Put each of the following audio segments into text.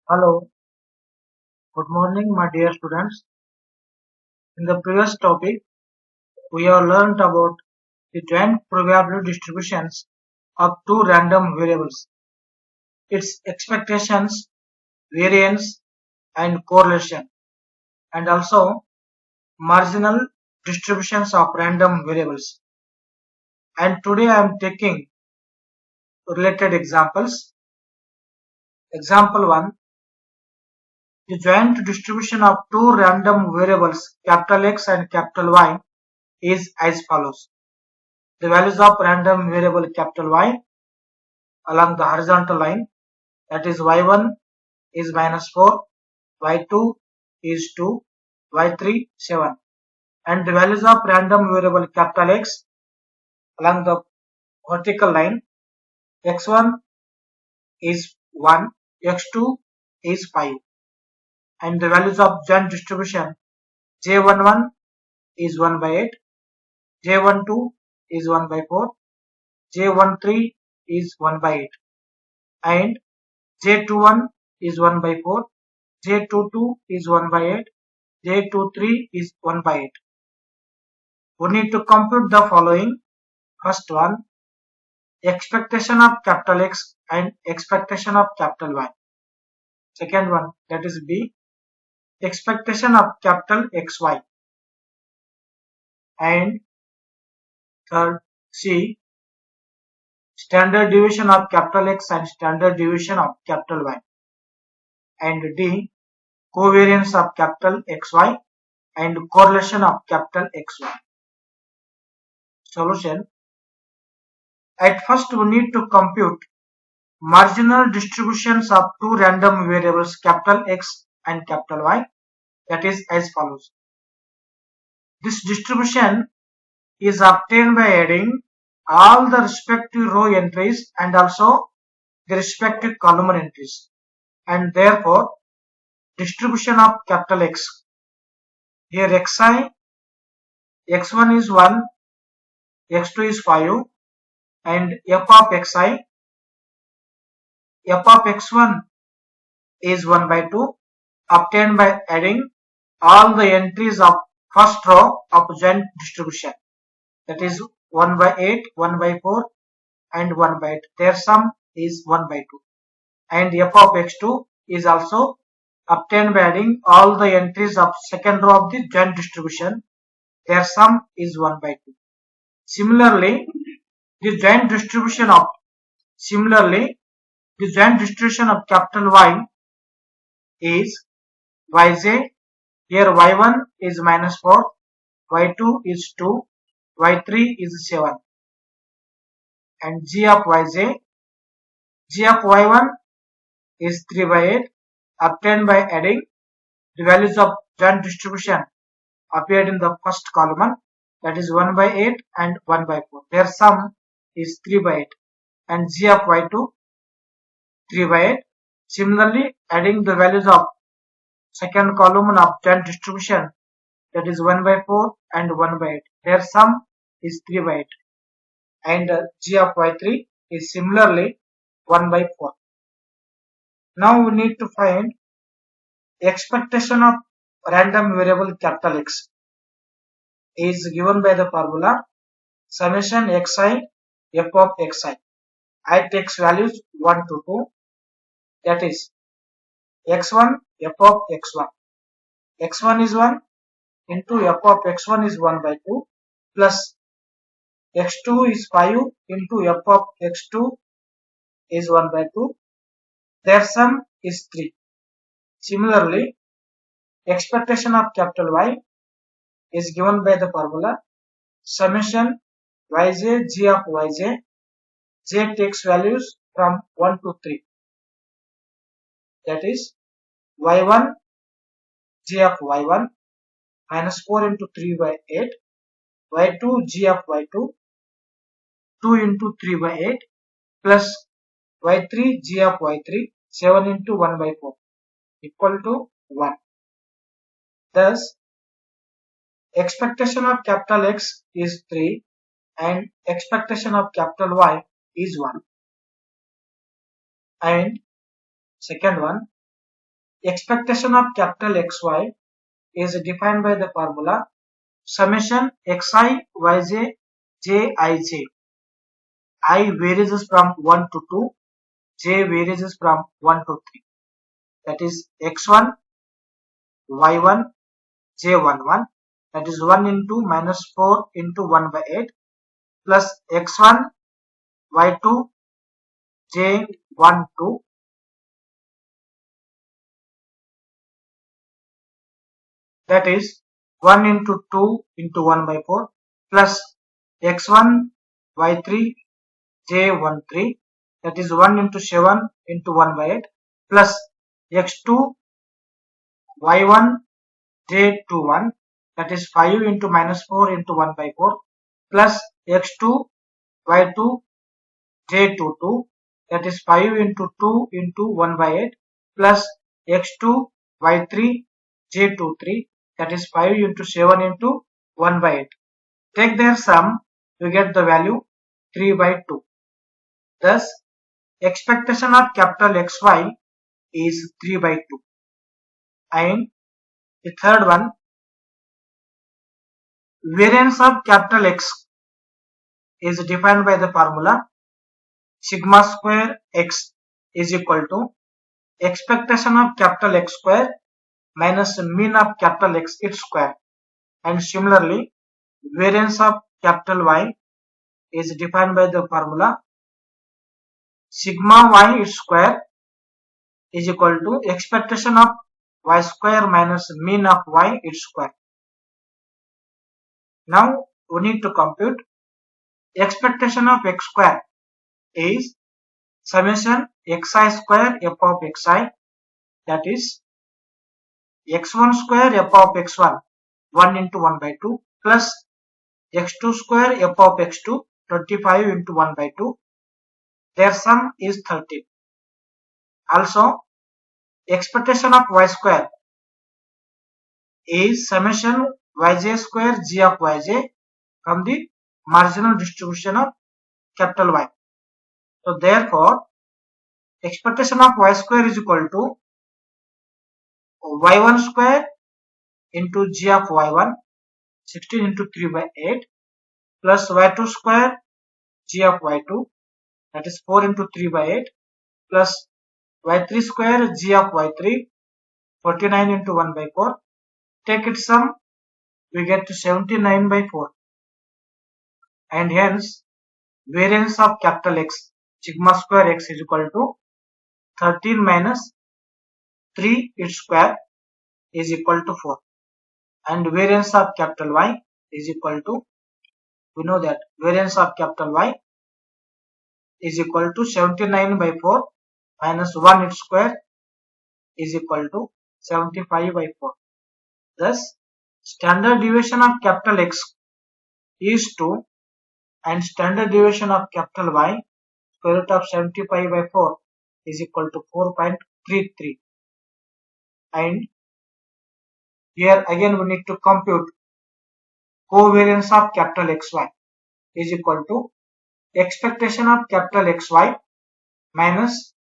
Hello, good morning, my dear students. In the previous topic, we have learned about the joint probability distributions of two random variables, its expectations, variance, and correlation, and also marginal distributions of random variables. And today I am taking related examples. Example 1. The joint distribution of two random variables capital X and capital Y is as follows. The values of random variable capital Y along the horizontal line, that is y1 is -4, y2 is 2, y3 7, and the values of random variable capital X along the vertical line, x1 is 1, x2 is 5, and the values of joint distribution j11 is 1 by 8, j12 is 1 by 4, j13 is 1 by 8, and j21 is 1 by 4, j22 is 1 by 8, j23 is 1 by 8. We need to compute the following. First one, expectation of capital X and expectation of capital Y. Second one, that is B, expectation of capital XY. And third, C, standard deviation of capital X and standard deviation of capital Y. And D, covariance of capital XY and correlation of capital XY. Solution. At first we need to compute marginal distributions of two random variables capital X and capital Y, that is as follows. This distribution is obtained by adding all the respective row entries and also the respective column entries, and therefore distribution of capital X. Here xi, x1 is 1, x2 is 5, and f of xi, f of x1 is 1 by 2, obtained by adding all the entries of first row of joint distribution, that is 1 by 8, 1 by 4 and 1 by 8. Their sum is 1 by 2. And f of x2 is also obtained by adding all the entries of second row of the joint distribution. Their sum is 1 by 2. Similarly, the joint distribution of capital Y is yj. Here y1 is -4, y2 is 2, y3 is 7, and g of y1 is 3 by 8, obtained by adding the values of joint distribution appeared in the first column, that is 1 by 8 and 1 by 4. Their sum is 3 by 8, and g of y2 3 by 8. Similarly, adding the values of second column of joint distribution, that is 1 by 4 and 1 by 8. Their sum is 3 by 8, and g of y3 is similarly 1 by 4. Now we need to find expectation of random variable capital X is given by the formula summation xi f of xi at x values 1 to 2, that is x1 f of x1. x1 is 1 into f of x1 is 1 by 2 plus x2 is 5 into f of x2 is 1 by 2. Their sum is 3. Similarly, expectation of capital Y is given by the formula summation yj g of yj. J takes values from 1 to 3, that is y1 g of y1 -4 into 3 by 8, y2 g of y2 2 into 3 by 8 plus y3 g of y3 7 into 1 by 4 equal to 1. Thus, expectation of capital X is 3 and expectation of capital Y is 1. And second one, expectation of capital XY is defined by the formula summation xi yj jij. I varies from 1 to 2, j varies from 1 to 3. That is x1, y1, j11. That is 1 into minus 4 into 1 by 8 plus x1, y2, j12. That is 1 into 2 into 1 by 4 plus x1, y3, j13. That is 1 into 7 into 1 by 8 plus x2, y1, j21. That is 5 into minus 4 into 1 by 4 plus x2, y2, j22. That is 5 into 2 into 1 by 8 plus x2, y3, j23. That is 5 into 7 into 1 by 8. Take their sum, you get the value 3 by 2. Thus, expectation of capital XY is 3 by 2. And the third one, variance of capital X is defined by the formula sigma square X is equal to expectation of capital X square minus mean of capital X its square. And similarly, variance of capital Y is defined by the formula sigma Y its square is equal to expectation of Y square minus mean of Y its square. Now we need to compute expectation of X square is summation xi square f of xi, that is x1 square f of x1 1 into 1 by 2 plus x2 square f of x2 25 into 1 by 2. Their sum is 30. Also, expectation of y square is summation yj square g of yj from the marginal distribution of capital Y. So therefore, expectation of y square is equal to y1 square into g of y1 16 into 3 by 8 plus y2 square g of y2, that is 4 into 3 by 8 plus y3 square g of y3 49 into 1 by 4. Take its sum, we get to 79 by 4. And hence variance of capital X sigma square X is equal to 13 minus 3 its square is equal to 4. And variance of capital Y is equal to, we know that variance of capital Y is equal to 79 by 4 minus 1 its square is equal to 75 by 4. Thus, standard deviation of capital X is 2 and standard deviation of capital Y square root of 75 by 4 is equal to 4.33. And here again we need to compute covariance of capital XY is equal to expectation of capital XY minus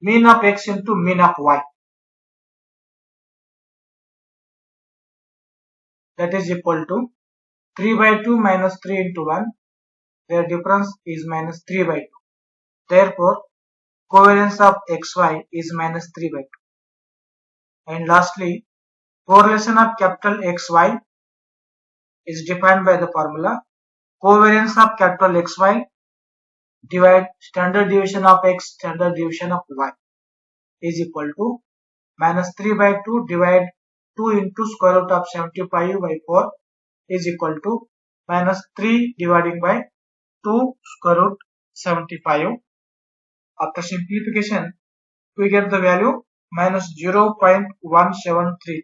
mean of X into mean of Y. That is equal to 3 by 2 minus 3 into 1. Their difference is minus 3 by 2. Therefore, covariance of XY is minus 3 by 2. And lastly, correlation of capital XY is defined by the formula covariance of capital XY divide standard deviation of X standard deviation of Y is equal to minus 3 by 2 divide 2 into square root of 75 by 4 is equal to minus 3 dividing by 2 square root 75. After simplification, we get the value minus 0.1732.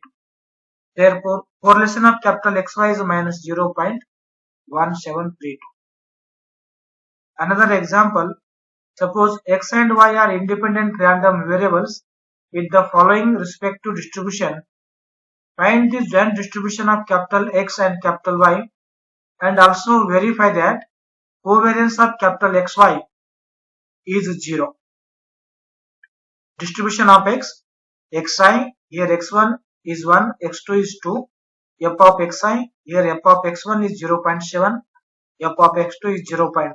Therefore, correlation of capital XY is minus 0.1732. Another example, suppose X and Y are independent random variables with the following respective distribution. Find the joint distribution of capital X and capital Y and also verify that covariance of capital XY is 0. Distribution of X xi, here x1 is 1, x2 is 2, f of xi, here f of x1 is 0.7, f of x2 is 0.3.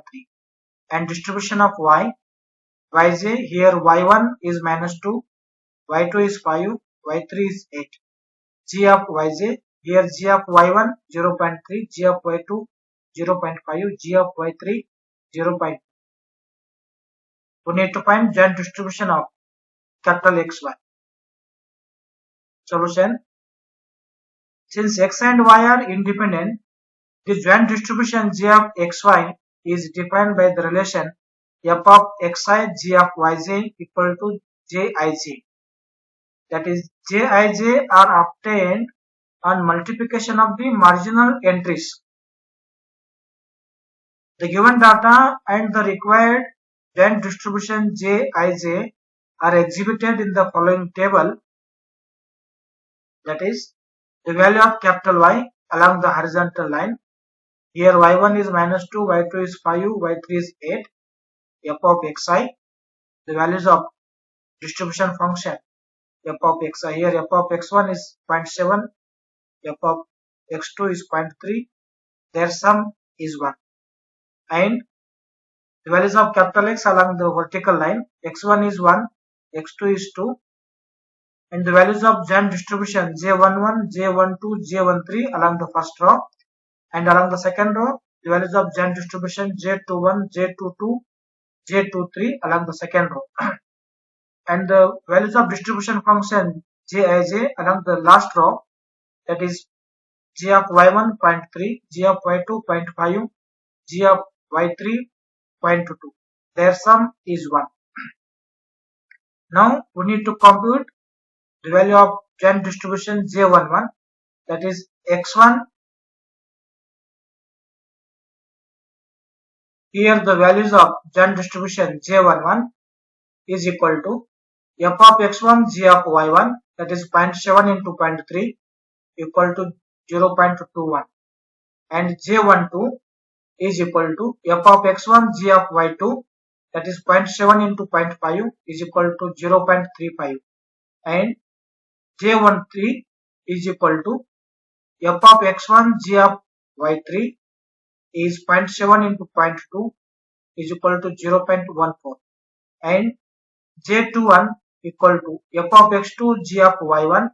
And distribution of y, yj, here y1 is -2, y2 is 5, y3 is 8. G of yj, here g of y1 0.3, g of y2 0.5, g of y3 0.2. We need to find joint distribution of capital XY. Solution. Since x and y are independent, the joint distribution g of xy is defined by the relation f of xi g of yj equal to jij. That is, jij are obtained on multiplication of the marginal entries. The given data and the required joint distribution jij are exhibited in the following table. That is, the value of capital Y along the horizontal line. Here y1 is -2, y2 is 5, y3 is 8. F of xi, the values of distribution function f of xi. Here f of x1 is 0.7, f of x2 is 0.3. Their sum is 1. And the values of capital X along the vertical line. x1 is 1, x2 is 2. And the values of joint distribution j11, j12, j13 along the first row. And along the second row, the values of joint distribution j21, j22, j23 along the second row. And the values of distribution function jij along the last row, that is g of y1 0.3, g of y2 0.5, g of y3 0.2. Their sum is 1. Now we need to compute the value of joint distribution j11, that is x1. Here the values of joint distribution j11 is equal to f of x1 g of y1, that is 0.7 into 0.3 equal to 0.21, and j12 is equal to f of x1 g of y2, that is 0.7 into 0.5 is equal to 0.35, and j13 is equal to f of x1 g of y3 is 0.7 into 0.2 is equal to 0.14, and j21 equal to f of x2 g of y1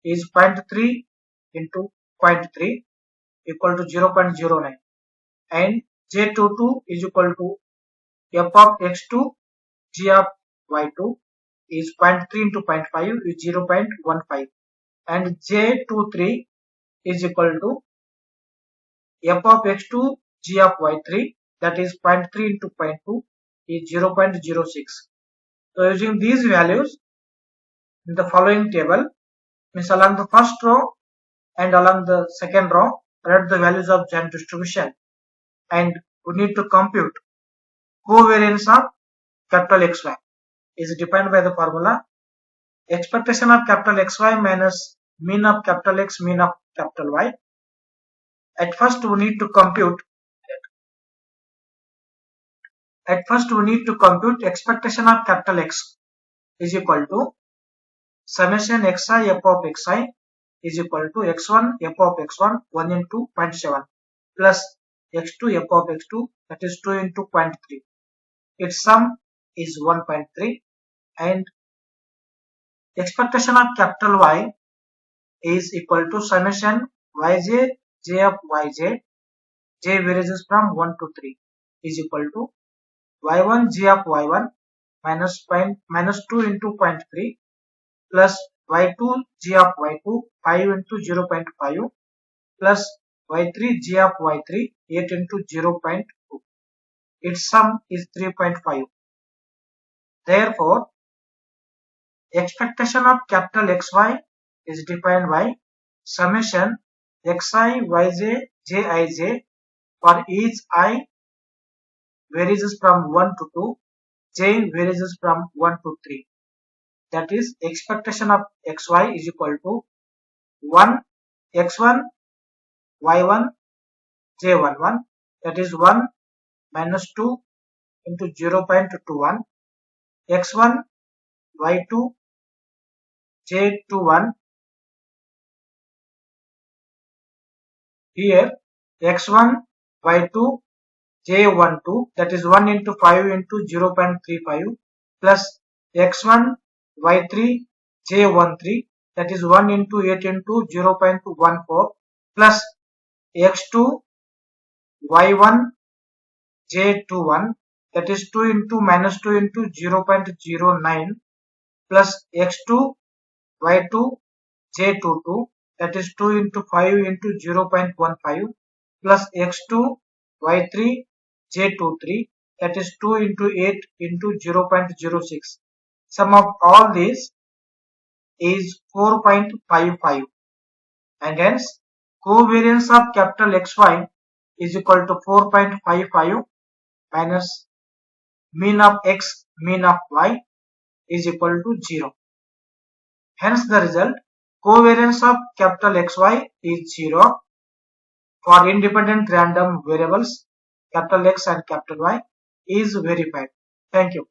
is 0.3 into 0.3 equal to 0.09, and j22 is equal to f of x2 g of y2 is 0.3 into 0.5 is 0.15, and j23 is equal to f of x2 g of y3, that is 0.3 into 0.2 is 0.06. So using these values in the following table, means along the first row and along the second row, write the values of joint distribution, and we need to compute covariance of capital XY is defined by the formula expectation of capital XY minus mean of capital X, mean of capital Y. At first we need to compute expectation of capital X is equal to summation xi f of xi is equal to x1 f of x1 1 into 0.7 plus x2 f of x2, that is 2 into 0.3. Its sum is 1.3, and expectation of capital Y is equal to summation yj j of yj, j varies from 1 to 3 is equal to y1 g of y1 minus 2 into 0.3 plus y2 g of y2 5 into 0.5 plus y3 g of y3 8 into 0.2. Its sum is 3.5. Therefore, expectation of capital XY is defined by summation xi yj jij for each I varies from 1 to 2, j varies from 1 to 3. That is, expectation of xy is equal to 1 x1 y1 j11, that is 1 minus 2 into 0.21, x1 y2 J21. Here x1, y2, J12, that is 1 into 5 into 0.35 plus x1, y3, J13, that is 1 into 8 into 0.14 plus x2, y1, J21, that is 2 into minus 2 into 0.09 plus x2, y2, J22, that is 2 into 5 into 0.15 plus x2, y3, J23, that is 2 into 8 into 0.06. Sum of all these is 4.55, and hence covariance of capital XY is equal to 4.55 minus mean of X, mean of Y is equal to 0. Hence the result, covariance of capital XY is 0 for independent random variables capital X and capital Y is verified. Thank you.